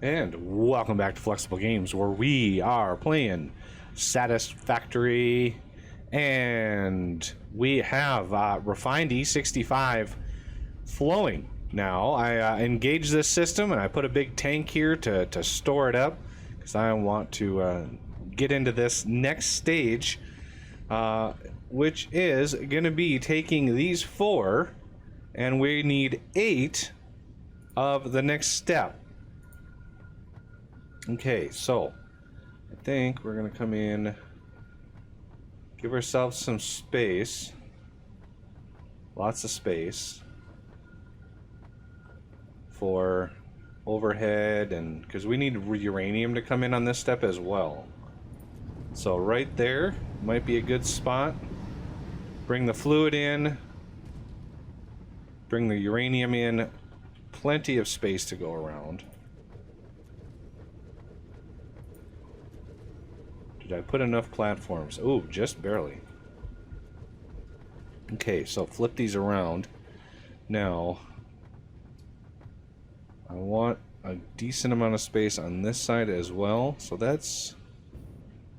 And welcome back to Flexible Games, where we are playing Satisfactory, and we have refined E65 flowing. Now, I engaged this system, and I put a big tank here to store it up, because I want to get into this next stage, which is going to be taking these 4, and we need 8 of the next step. Okay, so I think we're going to come in, give ourselves some space, lots of space for overhead, and because we need uranium to come in on this step as well. So right there might be a good spot. Bring the fluid in, bring the uranium in, plenty of space to go around. Did I put enough platforms? Oh, just barely. Okay, so flip these around. Now, I want a decent amount of space on this side as well. So that's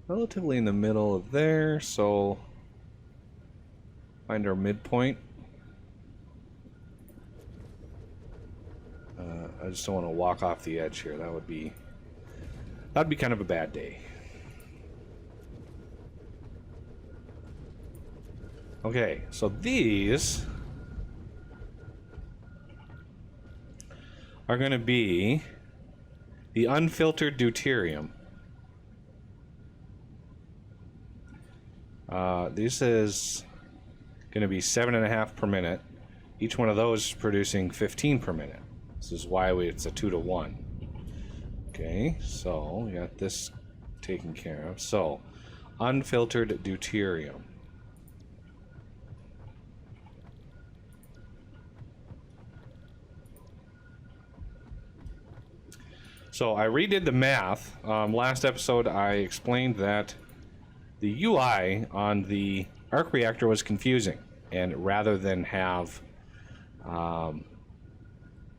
relatively in the middle of there. So, find our midpoint. I just don't want to walk off the edge here. That'd be kind of a bad day. Okay, so these are going to be the unfiltered deuterium. This is going to be 7.5 per minute. Each one of those is producing 15 per minute. This is why it's a 2 to 1. Okay, so we got this taken care of. So, unfiltered deuterium. So I redid the math. Last episode I explained that the UI on the arc reactor was confusing, and rather than have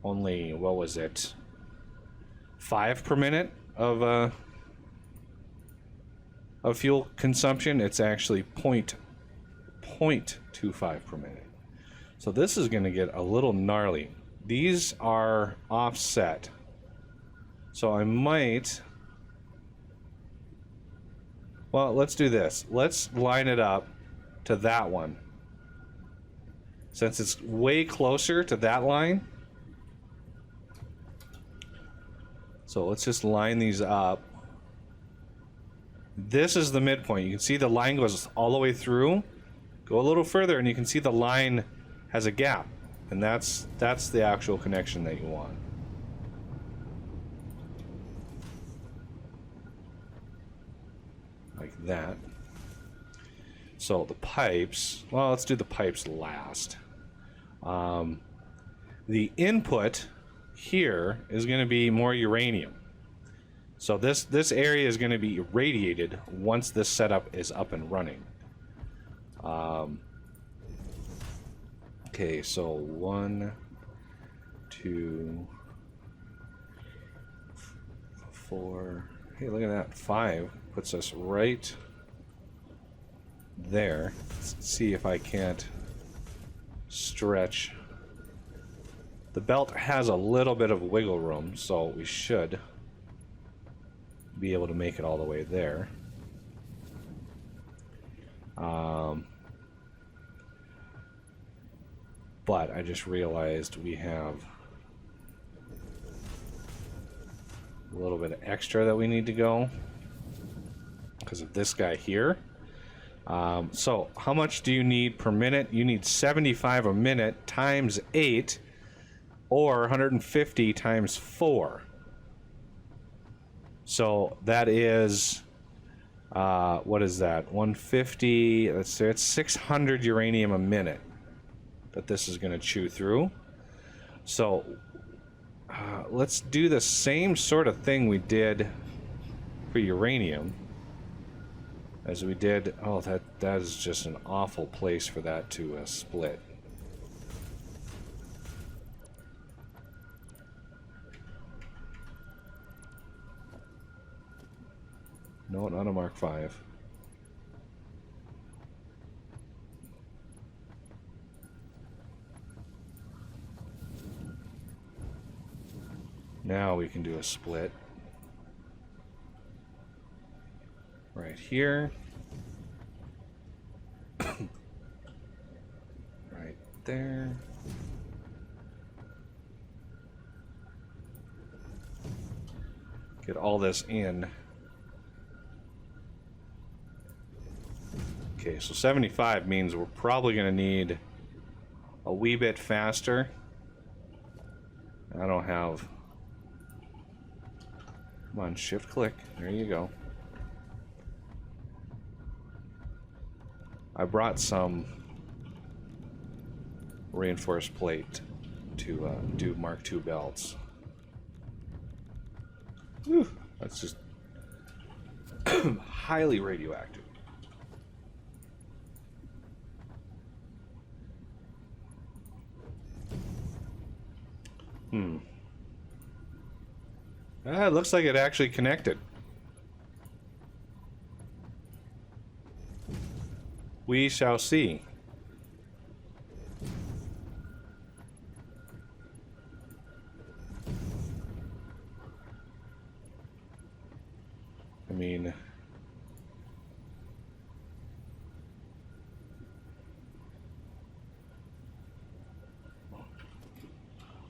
only, what was it, 5 per minute of fuel consumption, it's actually 0.25 per minute. So this is going to get a little gnarly. These are offset. So I might, well, let's do this. Let's line it up to that one. Since it's way closer to that line. So let's just line these up. This is the midpoint. You can see the line goes all the way through. Go a little further and you can see the line has a gap. And that's the actual connection that you want. Like that. So the pipes, well, let's do the pipes last. The input here is going to be more uranium. So this area is going to be irradiated once this setup is up and running. Okay, so 1, 2, 4. Hey, look at that. 5 puts us right there. Let's see if I can't stretch. The belt has a little bit of wiggle room, so we should be able to make it all the way there. But I just realized we have a little bit of extra that we need to go because of this guy here. So how much do you need per minute? You need 75 a minute times 8, or 150 times 4. So that is, what is that? 150, let's say it's 600 uranium a minute that this is going to chew through. So let's do the same sort of thing we did for uranium as we did. Oh, that is just an awful place for that to split. No, not a Mark V. Now we can do a split. Right here. Right there. Get all this in. Okay, so 75 means we're probably going to need a wee bit faster. I don't have... Come on, shift click. There you go. I brought some reinforced plate to do Mark II belts. Whew, that's just highly radioactive. It looks like it actually connected. We shall see. I mean...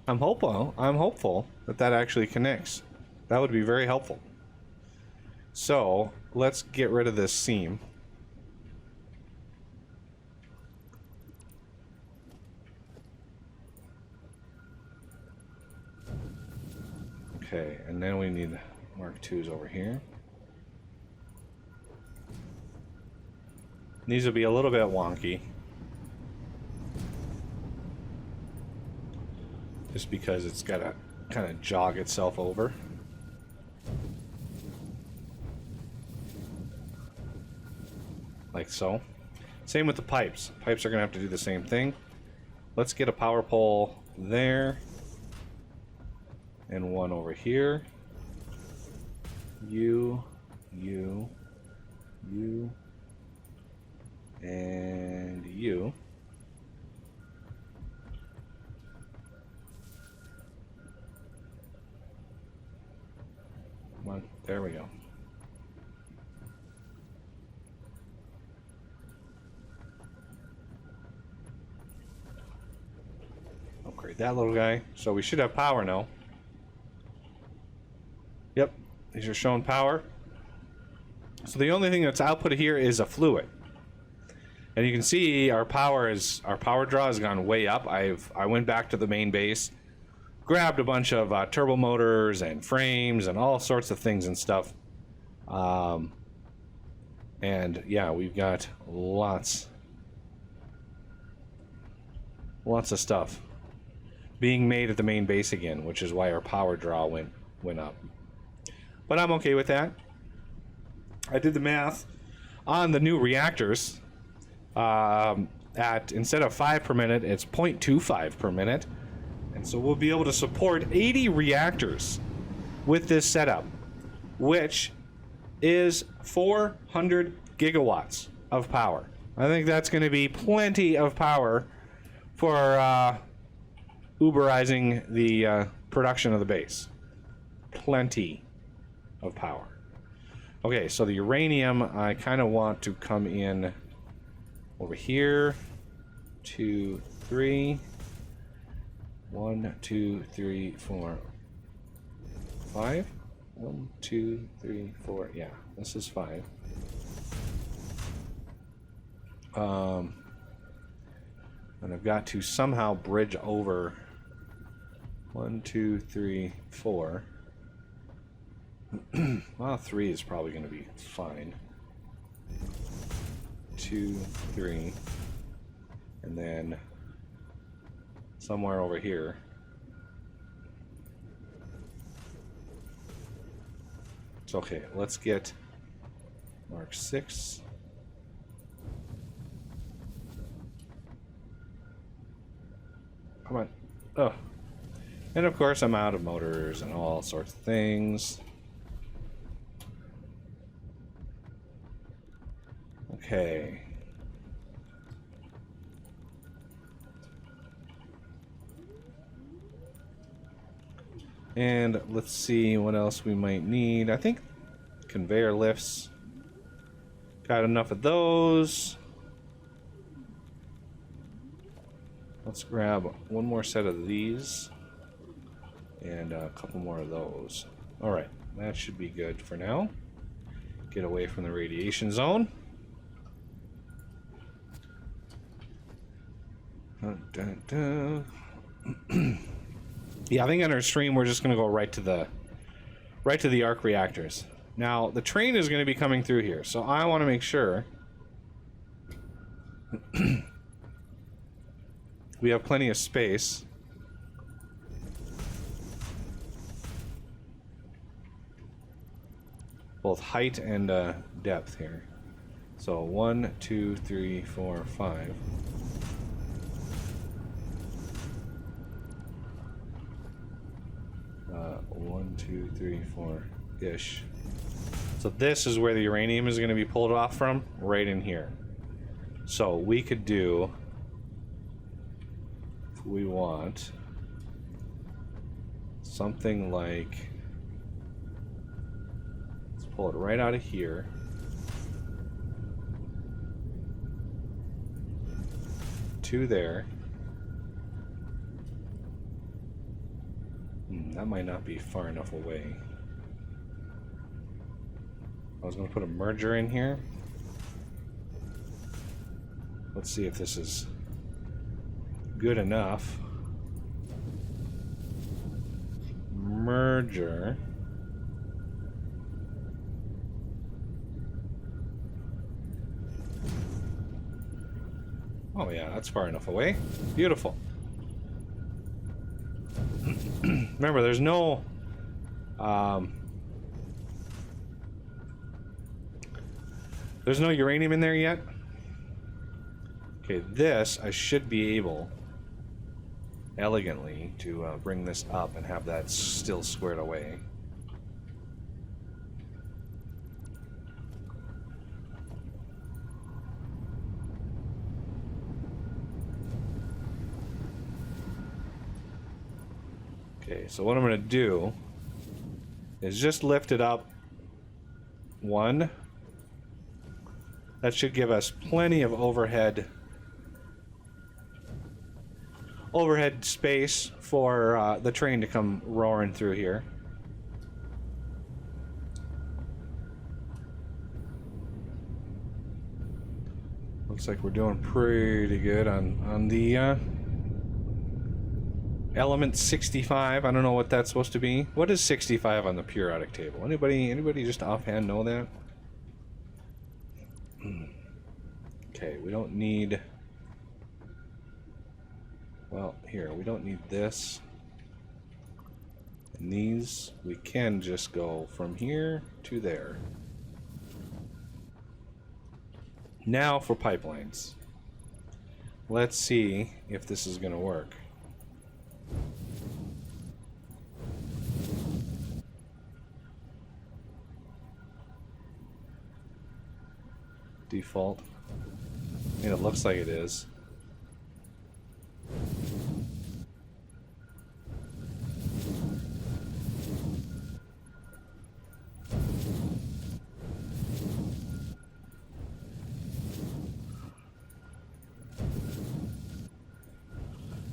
I'm hopeful that that actually connects. That would be very helpful. So, let's get rid of this seam. Okay, and then we need Mark IIs over here. These will be a little bit wonky. Just because it's got to kind of jog itself over. Like so. Same with the pipes. Pipes are going to have to do the same thing. Let's get a power pole there. And one over here. You. And you. Come on, there we go. Upgrade that little guy. So we should have power now. Yep, these are showing power. So the only thing that's output here is a fluid. And you can see our power draw has gone way up. I went back to the main base, grabbed a bunch of turbo motors and frames and all sorts of things and stuff. And yeah, we've got lots of stuff being made at the main base again, which is why our power draw went up. But I'm okay with that. I did the math on the new reactors. At instead of 5 per minute, it's 0.25 per minute. And so we'll be able to support 80 reactors with this setup, which is 400 gigawatts of power. I think that's going to be plenty of power for Uberizing the production of the base. Plenty of power. Okay, so the uranium, I kind of want to come in over here. 2, 3. 1, 2, 3, 4, 5. 1, 2, 3, 4. Yeah, this is 5. And I've got to somehow bridge over 1, 2, 3, 4. Well, 3 is probably going to be fine. 2, 3, and then somewhere over here. It's okay. Let's get Mark 6. Come on. Oh. And of course I'm out of motors and all sorts of things. Okay. And let's see what else we might need. I think conveyor lifts. Got enough of those. Let's grab one more set of these. And a couple more of those. Alright, that should be good for now. Get away from the radiation zone. Dun, dun, dun. Yeah, I think on our stream we're just gonna go right to the arc reactors. Now the train is gonna be coming through here, so I want to make sure we have plenty of space. Both height and depth here. So 1, 2, 3, 4, 5. One, 2, 3, 4-ish. So this is where the uranium is going to be pulled off from, right in here. So we could do, if we want, something like, let's pull it right out of here. To there. That might not be far enough away. I was going to put a merger in here. Let's see if this is good enough. Merger. Oh yeah, that's far enough away. Beautiful. Remember, there's no uranium in there yet. Okay, this I should be able elegantly to bring this up and have that still squared away. Okay, so what I'm going to do is just lift it up one. That should give us plenty of overhead space for the train to come roaring through here. Looks like we're doing pretty good on the element 65. I don't know what that's supposed to be. What is 65 on the periodic table? Anybody just offhand know that? Okay, we don't need... Well, here, we don't need this. And these, we can just go from here to there. Now for pipelines. Let's see if this is going to work. Default. And it looks like it is.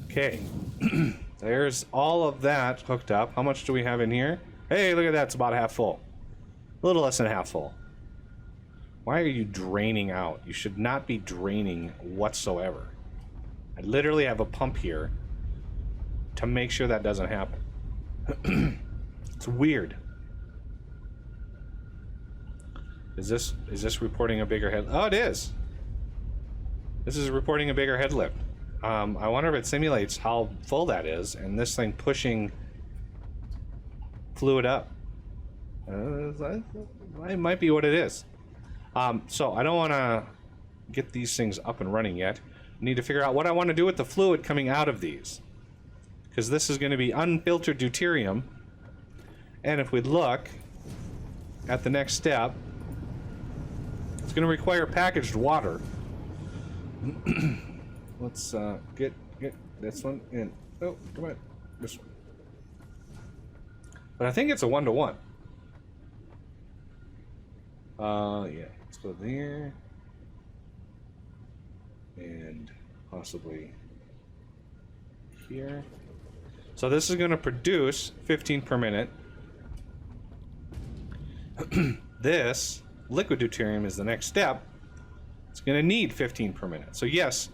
Okay. There's all of that hooked up. How much do we have in here? Hey, look at that. It's about half full. A little less than half full. Why are you draining out? You should not be draining whatsoever. I literally have a pump here to make sure that doesn't happen. It's weird. Is this reporting a bigger head? Oh, it is. This is reporting a bigger head lift. I wonder if it simulates how full that is, and this thing pushing fluid up. It might be what it is. So I don't want to get these things up and running yet. I need to figure out what I want to do with the fluid coming out of these, because this is going to be unfiltered deuterium. And if we look at the next step, It's going to require packaged water. Let's get this one in. Oh, come on. This one. But I think it's a 1-to-1. Yeah. Let's go there. And possibly here. So this is going to produce 15 per minute. This liquid deuterium is the next step. It's going to need 15 per minute. So yes,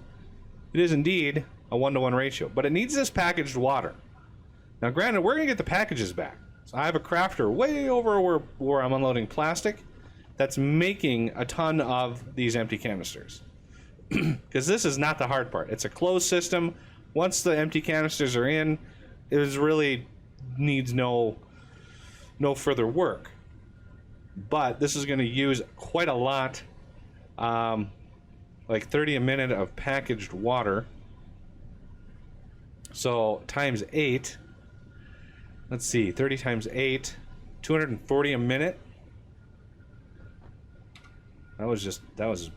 it is indeed a 1-to-1 ratio, but it needs this packaged water. Now granted, we're going to get the packages back. So I have a crafter way over where I'm unloading plastic that's making a ton of these empty canisters. Because this is not the hard part. It's a closed system. Once the empty canisters are in, it really needs no further work. But this is going to use quite a lot, like 30 a minute of packaged water. So times 8. Let's see, 30 times 8, 240 a minute. That was just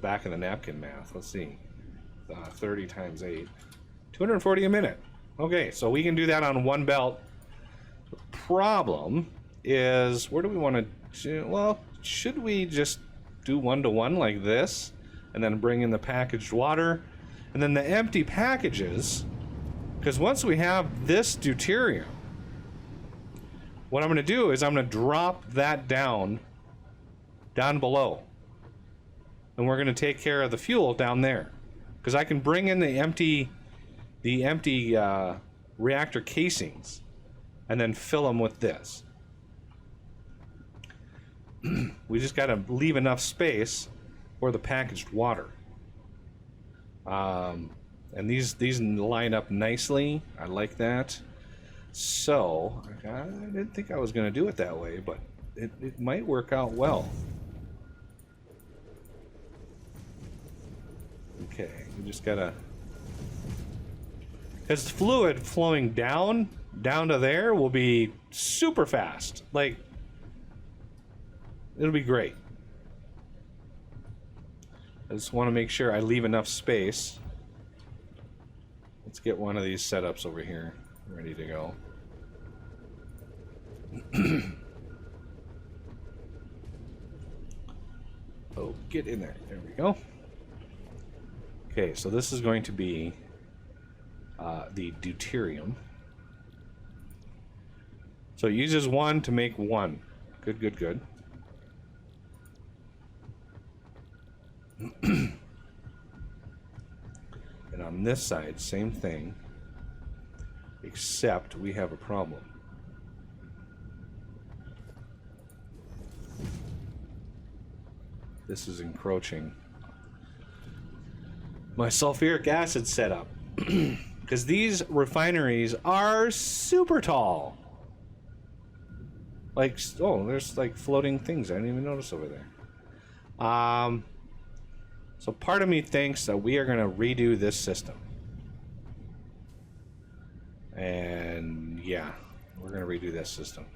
back in the napkin math. Let's see, 30 times 8, 240 a minute. Okay, so we can do that on one belt. The problem is, where do we want to do? Well, should we just do 1-to-1 like this, and then bring in the packaged water, and then the empty packages? Because once we have this deuterium, what I'm going to do is I'm going to drop that down below. And we're going to take care of the fuel down there. Because I can bring in the empty reactor casings and then fill them with this. We just got to leave enough space for the packaged water. And these line up nicely. I like that. So, I didn't think I was going to do it that way, but it might work out well. Okay, we just gotta... Because fluid flowing down to there will be super fast. Like, it'll be great. I just want to make sure I leave enough space. Let's get one of these setups over here ready to go. Oh, get in there. There we go. Okay, so this is going to be the deuterium. So it uses 1 to make 1. Good, good, good. And on this side, same thing, except we have a problem. This is encroaching my sulfuric acid setup. Because these refineries are super tall. Like, oh, there's like floating things I didn't even notice over there. So part of me thinks that we are going to redo this system. And yeah, we're going to redo this system.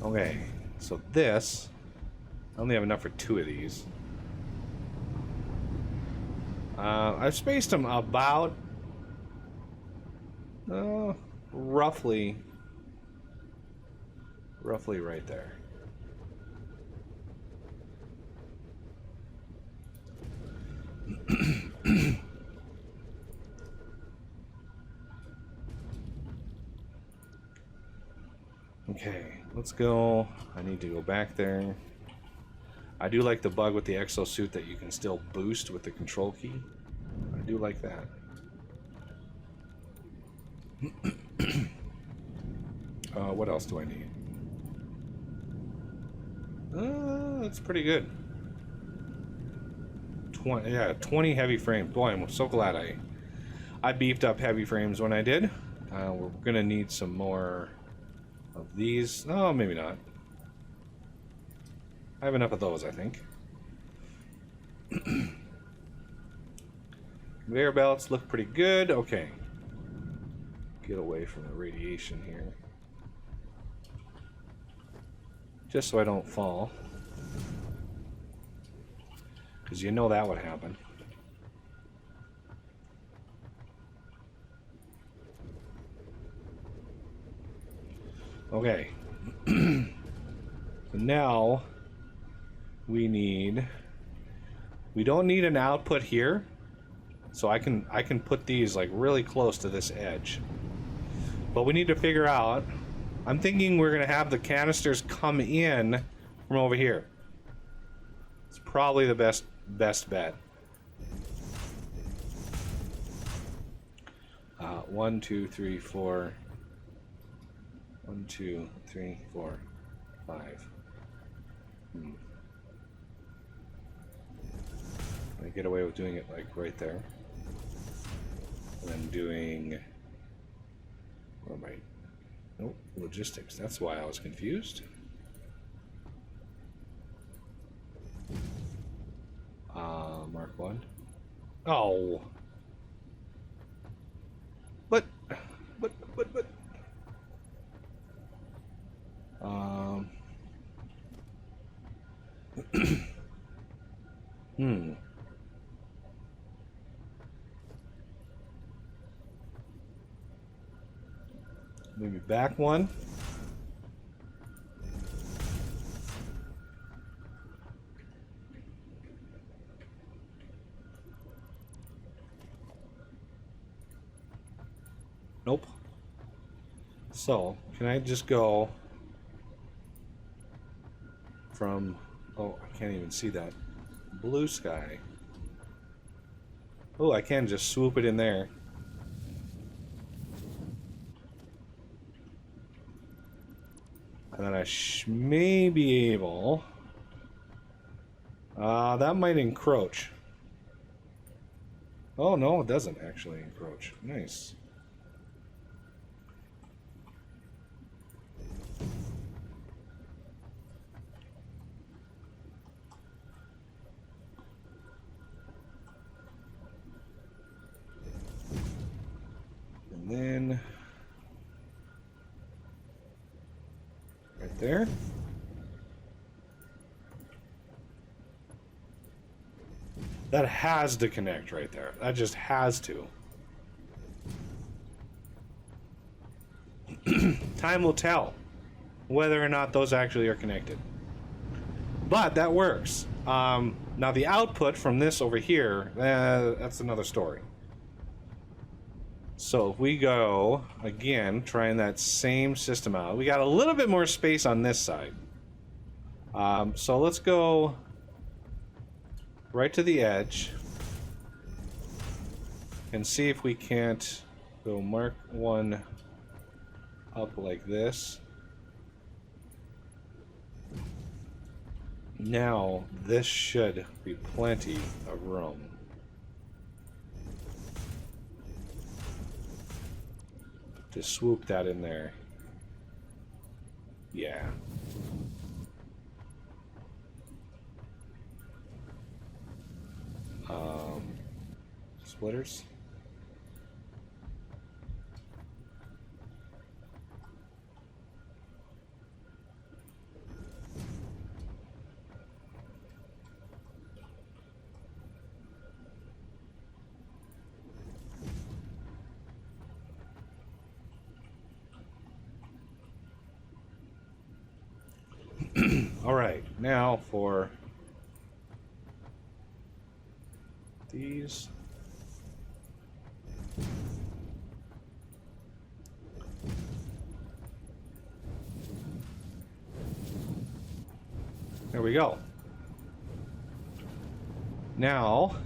Okay, so this, I only have enough for 2 of these. I've spaced them about roughly right there. Okay, let's go. I need to go back there. I do like the bug with the exosuit that you can still boost with the control key. I do like that. What else do I need? That's pretty good. 20 heavy frames. Boy, I'm so glad I beefed up heavy frames when I did. We're gonna need some more of these. Oh, maybe not. I have enough of those, I think. Conveyor belts look pretty good. Okay. Get away from the radiation here. Just so I don't fall. Because you know that would happen. Okay. So now we don't need an output here. So I can put these like really close to this edge. But we need to figure out, I'm thinking we're gonna have the canisters come in from over here. It's probably the best bet. 1, 2, 3, 4. 1, 2, 3, 4, 5. I get away with doing it like right there. And then doing, what am I? Nope, logistics. That's why I was confused. Mark 1. Oh. But. Maybe back one. Nope. So, can I just go from, oh, I can't even see that. Blue sky. Oh, I can just swoop it in there. And then I may be able... that might encroach. Oh, no, it doesn't actually encroach. Nice. And then... right there. That has to connect right there. That just has to. Time will tell whether or not those actually are connected. But that works. Now the output from this over here, that's another story. So if we go, again, trying that same system out, we got a little bit more space on this side. So let's go right to the edge and see if we can't go mark one up like this. Now this should be plenty of room. To swoop that in there. Yeah. Splitters. All right, now for these. There we go. Now,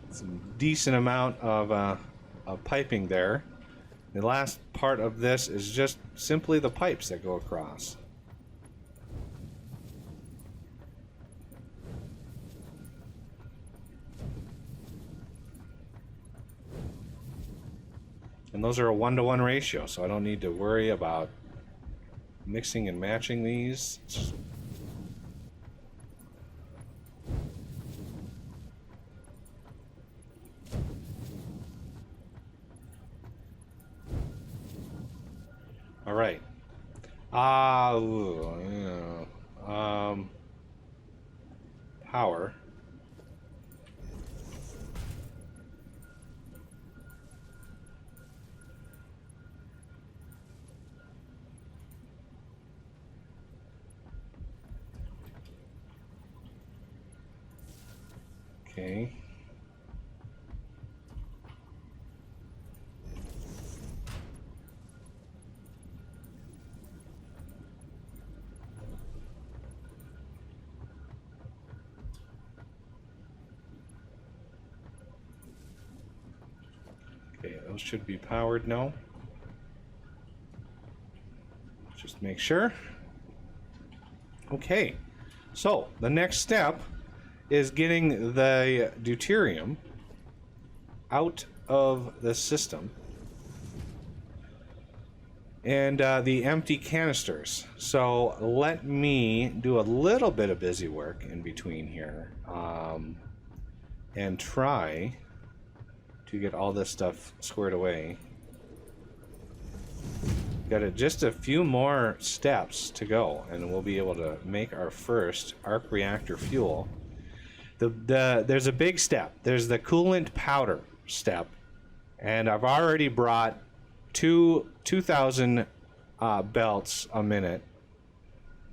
some decent amount of piping there. The last part of this is just simply the pipes that go across. And those are a 1-to-1 ratio, so I don't need to worry about mixing and matching these. Ooh, yeah. Power. Okay. Okay, those should be powered now. Just make sure. Okay, so the next step is getting the deuterium out of the system and the empty canisters. So let me do a little bit of busy work in between here and try to get all this stuff squared away. Got just a few more steps to go and we'll be able to make our first arc reactor fuel. There's a big step. There's the coolant powder step, and I've already brought 2,000 belts a minute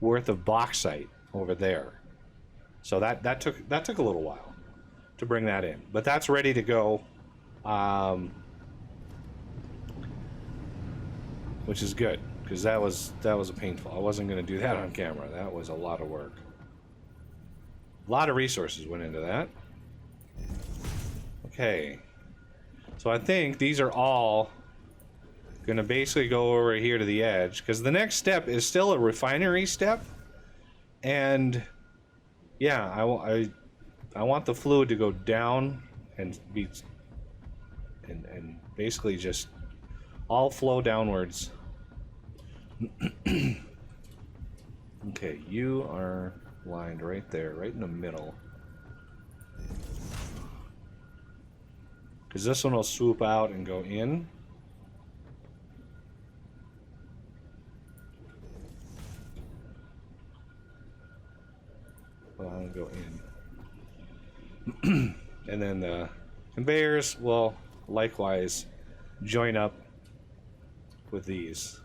worth of bauxite over there. So that took a little while to bring that in, but that's ready to go, which is good because that was a painful. I wasn't going to do that on camera. That was a lot of work. A lot of resources went into that. Okay, so I think these are all gonna basically go over here to the edge because the next step is still a refinery step, and yeah, I want the fluid to go down and be and basically just all flow downwards. Okay, you are lined right there, right in the middle. Because this one will swoop out and go in. Well, I'll go in. And then the conveyors will likewise join up with these.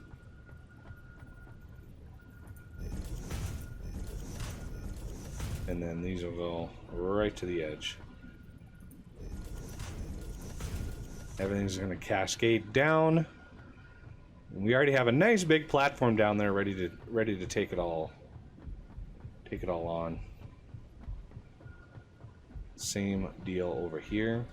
And then these will go right to the edge. Everything's going to cascade down. We already have a nice big platform down there ready to take it all on. Same deal over here.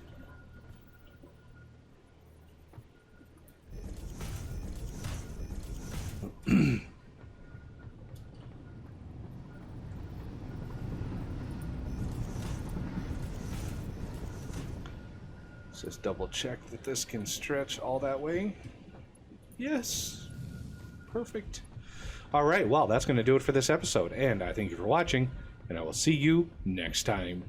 Let's just double check that this can stretch all that way. Yes. Perfect. All right, well, that's going to do it for this episode, and I thank you for watching, and I will see you next time.